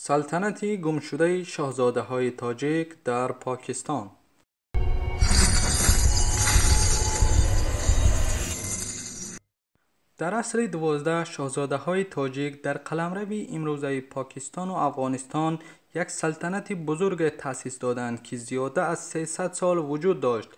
سلطنت گمشده شاهزاده‌های تاجیک در پاکستان. در عصر 12 شاهزاده‌های تاجیک در قلمرو امروزه پاکستان و افغانستان یک سلطنت بزرگ تأسیس دادند که زیاده از 300 سال وجود داشت.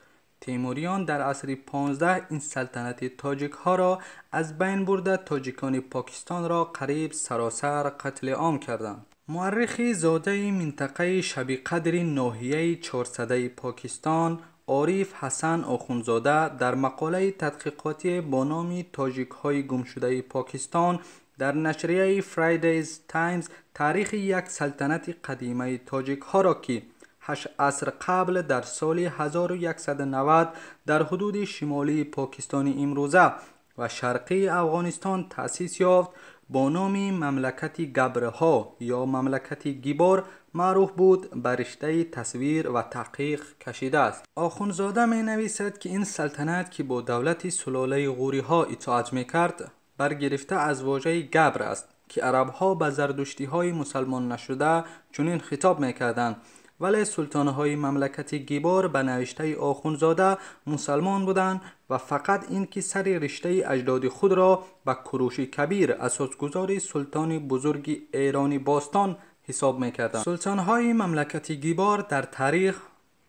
تیموریان در عصر 15 این سلطنت تاجیک ها را از بین برده تاجیکان پاکستان را قریب سراسر قتل عام کردند. مورخ زاده منطقه شب قدر ناحیه 400 پاکستان عارف حسن آخوندزاده در مقاله تحقیقاتی با نام تاجیک های گمشده پاکستان در نشریه فرایدیز تایمز تاریخ یک سلطنت قدیمه تاجیک ها را که 8 عصر قبل در سال 1190 در حدود شمالی پاکستان امروزه و شرقی افغانستان تأسیس یافت با نام مملکت گبرها یا مملکت گیبار معروف بود، به رشته تصویر و تحقیق کشیده است. آخوندزاده می نویسد که این سلطنت که با دولت سلاله غوری ها اطاعت می کرد برگرفته از واژه گبر است که عرب ها به زردشتی های مسلمان نشده چنین خطاب می کردند، ولی سلطان های مملکت گیبار به نوشته آخوندزاده مسلمان بودند و فقط این که سر رشته اجداد خود را به کوروش کبیر اساسگزار سلطان بزرگ ایرانی باستان حساب می‌کردند. سلطان های مملکت گیبار در تاریخ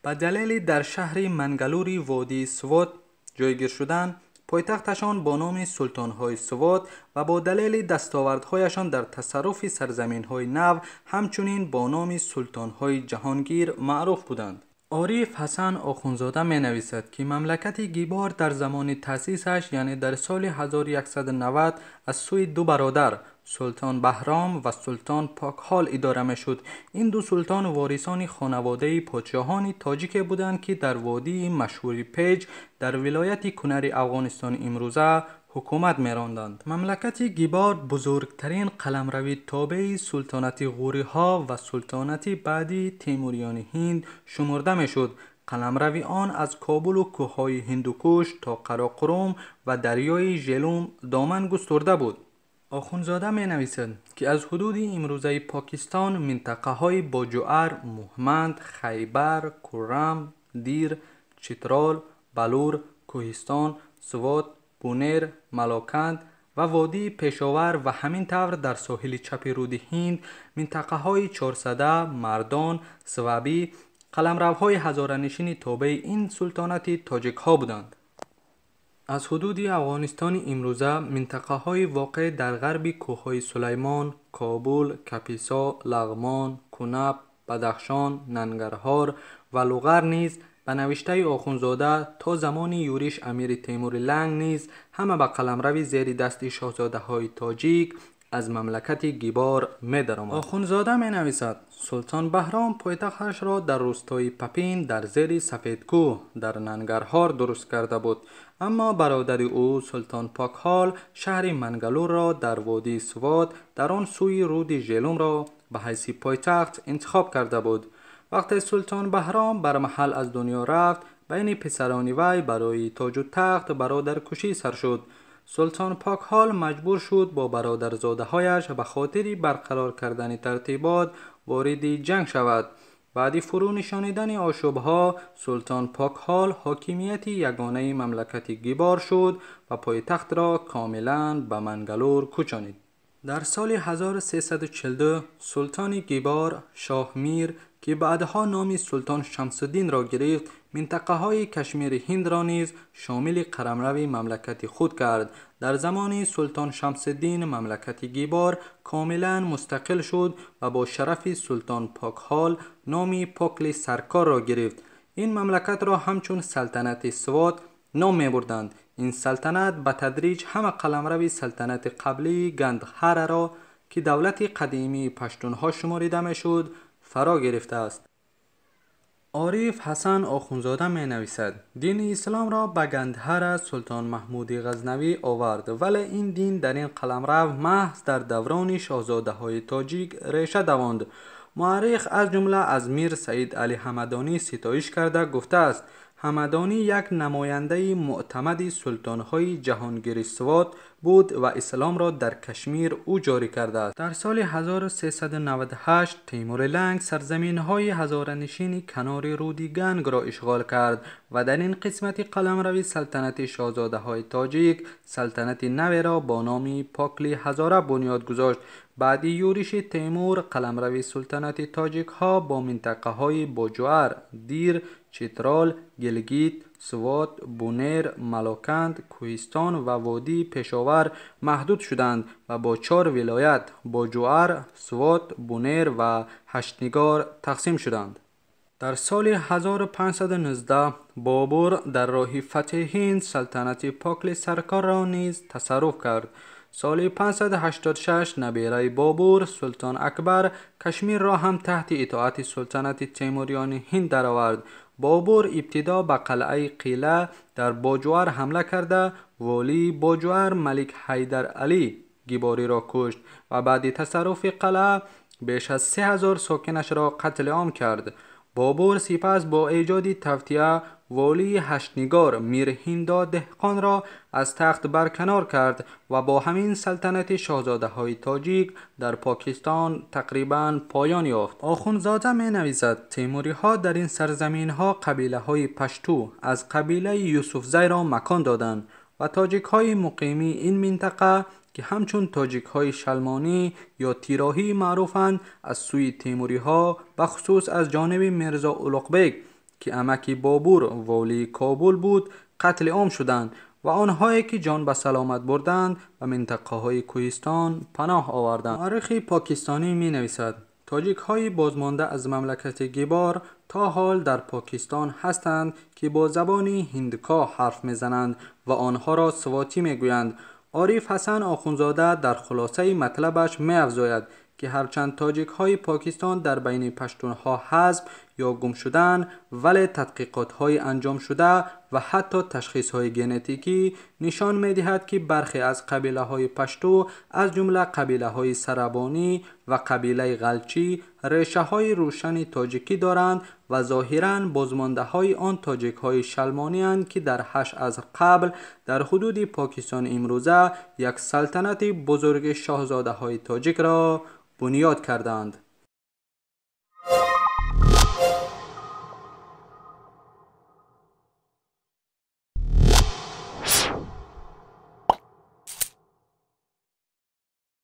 به دلیل در شهر منگلوری وادی سوات جایگیر شدن پایتختشان با نام سلطان های سوات و با دلیل دستاوردهایشان در تصرف سرزمین های نو همچنین با نام سلطان های جهانگیر معروف بودند. عارف حسن آخوندزاده می نویسد که مملکت گیبار در زمان تأسیسش یعنی در سال 1190 از سوی دو برادر سلطان بهرام و سلطان پاکحال اداره می شد. این دو سلطان وارثان خانواده پادشاهان تاجیک بودند که در وادی مشهور پیج در ولایت کنر افغانستان امروزه حکومت می راندند. مملکت گیبار بزرگترین قلمرو تابع سلطنت غوری ها و سلطنت بعدی تیموریان هند شمرده می شد. قلمرو آن از کابل و کوههای هندوکش تا قراقرم و دریای ژلوم دامن گسترده بود. آخوندزاده می نویسد که از حدود امروزه پاکستان منطقه های با جوهر، مهمند، خیبر، کرم، دیر، چترال، بلور، کوهستان، سوات، بونیر، ملاکند و وادی پشاور و همین طور در ساحل چپ رود هند منطقه های 400 مردان، سوابی قلمروهای هزاره‌نشین تابع این سلطنت تاجیک ها بودند. از حدود افغانستان امروزه منطقه های واقع در غرب کوههای سلیمان، کابل، کپیسا، لغمان، کنب، بدخشان، ننگرهار و لوغر نیز به نوشته آخوندزاده تا زمان یورش امیر تیمور لنگ نیز همه به قلمرو زیر دست شاهزاده های تاجیک از مملکت گیبار می درآمد. آخوندزاده می نویسد سلطان بهرام پایتختش را در روستای پپین در زیر سفیدکوه در ننگرهار درست کرده بود، اما برادر او سلطان پاکحال شهر منگلور را در وادی سوات در آن سوی رود ژلوم را به حیث پایتخت انتخاب کرده بود. وقتی سلطان بهرام بر محل از دنیا رفت بین پسران وی برای تاج و تخت برادر کشی سر شد. سلطان پاکحال مجبور شد با برادرزاده هایش به خاطر برقرار کردن ترتیبات وارد جنگ شود. بعد فرو نشانیدن آشوبها سلطان پاکحال حاکمیت یگانه مملکت گیبار شد و پایتخت را کاملا به منگلور کوچانید. در سال 1342 سلطان گیبار شاه میر که بعدها نام سلطان شمس الدین را گرفت منطقه های کشمیر هند را نیز شامل قلمرو مملکت خود کرد. در زمان سلطان شمس الدین مملکت گیبار کاملا مستقل شد و با شرف سلطان پاکحال نام پاکل سرکار را گرفت. این مملکت را همچون سلطنت سوات نام می بردند. این سلطنت به تدریج همه قلمرو سلطنت قبلی گندهر را که دولت قدیمی پشتونها شماریده می شد فرا گرفته است. عارف حسن آخوندزاده می نویسد دین اسلام را به گندهر سلطان محمود غزنوی آورد، ولی این دین در این قلمرو محض در دوران شاهزاده های تاجیک ریشه دواند. مورخ از جمله از میر سعید علی همدانی ستایش کرده گفته است همدانی یک نماینده معتمد سلطانهای جهانگیر سوات بود و اسلام را در کشمیر او جاری کرده است. در سال 1398 تیمور لنگ سرزمین‌های هزاره‌نشین کنار رود گنگ را اشغال کرد و در این قسمت قلمرو سلطنت شاهزاده‌های تاجیک سلطنت نو را با نام پاکلی هزاره بنیاد گذاشت. بعد یورش تیمور قلمرو سلطنت تاجیک ها با منطقه های بوجوار، دیر، چترال، گلگیت، سوات، بونیر، ملاکند، کوهستان و وادی پشاور محدود شدند و با 4 ولایت بوجوار، سوات، بونیر و هشتنگار تقسیم شدند. در سال 1519 بابر در راه فتح هند سلطنت پاکل سرکار را نیز تصرف کرد. سال 586 نبیره بابر سلطان اکبر کشمیر را هم تحت اطاعت سلطنت تیموریان هند درآورد. بابر ابتدا به قلعه قیله در بوجوار حمله کرده والی بوجوار ملک حیدر علی گیباری را کشت و بعد تصرف قلعه بیش از 3000 ساکنش را قتل عام کرد. بابر سپس با ایجاد توطئه والی هشتنگار میر هندا دهقان را از تخت برکنار کرد و با همین سلطنت شاهزاده های تاجیک در پاکستان تقریبا پایان یافت. آخوندزاده می نویسد تیموری ها در این سرزمین ها قبیله های پشتو از قبیله یوسفزی را مکان دادند و تاجیک های مقیمی این منطقه که همچون تاجیک های شلمانی یا تیراهی معروفند از سوی تیموری ها بخصوص از جانب میرزا اولوق که عمک بابر والی کابل بود قتل عام شدند و آنهایی که جان به سلامت بردند و منطقه های کوهستان پناه آوردند. مورخ پاکستانی می نویسد تاجیک های بازمانده از مملکت گیبار تا حال در پاکستان هستند که با زبان هندکا حرف میزنند و آنها را سواتی میگویند. عارف حسن آخوندزاده در خلاصه مطلبش می افزاید که هرچند تاجیک های پاکستان در بین پشتون ها حذف یا گم شدن ولی تحقیقات های انجام شده و حتی تشخیص های ژنتیکی نشان می دهد که برخی از قبیله های پشتو از جمله قبیله های سربانی و قبیله غلچی ریشه های روشن تاجیکی دارند و ظاهراً بازمانده های آن تاجیک های شلمانی اند که در 8 از قبل در حدود پاکستان امروزه یک سلطنت بزرگ شاهزاده های تاجیک را بنیاد کردند.